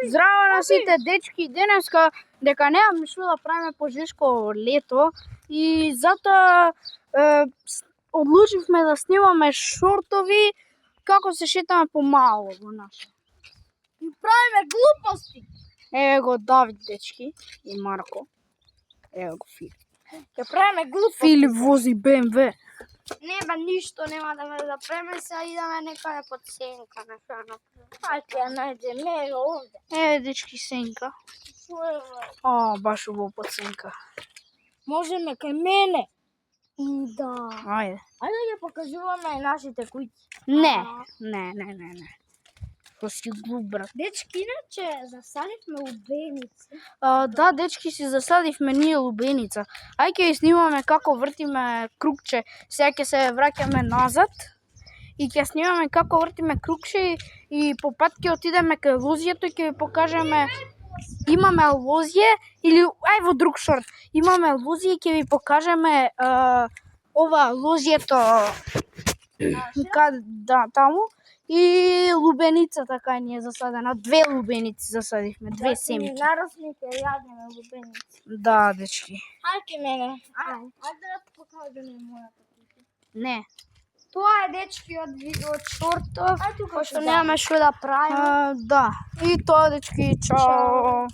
Здраво на сите дечки, денеска дека немаме што да правиме по жешко лето и затоа одлучивме да снимаме шортови како се шетаме по мало во наше. И правиме глупости. Еве го Давид дечки и Марко. Еве го Филип. Ќе правиме глупости. Филип вози БМВ. Нема ништо, нема да ме запреме, сега идеме некаде под сенка, нешто. Ајде ја најдеме овде. Еве дечки сенка. Шо е ова? О, баш убаво под сенка. Можеме кај мене. Да. Ајде. Ајде да ја покажуваме нашите куќи. Не. Што си глуп, брат. Дечки, иначе засадивме лубеница. Да, дечки си засадивме ние лубеница. Ај ќе ја снимаме како вртиме кругче. Сега ќе се враќаме назад и ќе снимаме како вртиме кругче и по пат ќе отидеме кај лозјето и ќе ви покажеме. Имаме лозје или ај во друг шорт. Имаме лозје и ќе ви покажеме ова лозјето да таму. И лубеницата кај ни е засадена. Две лубеници засадивме, две семки. Наросли ќе јадеме лубеници. Да, дечки. Ајде мене. Ајде да покажеме мојата куќа. Не. Тоа е дечки од шортов, пошто немаме што да правиме. Да. И тоа дечки, чао.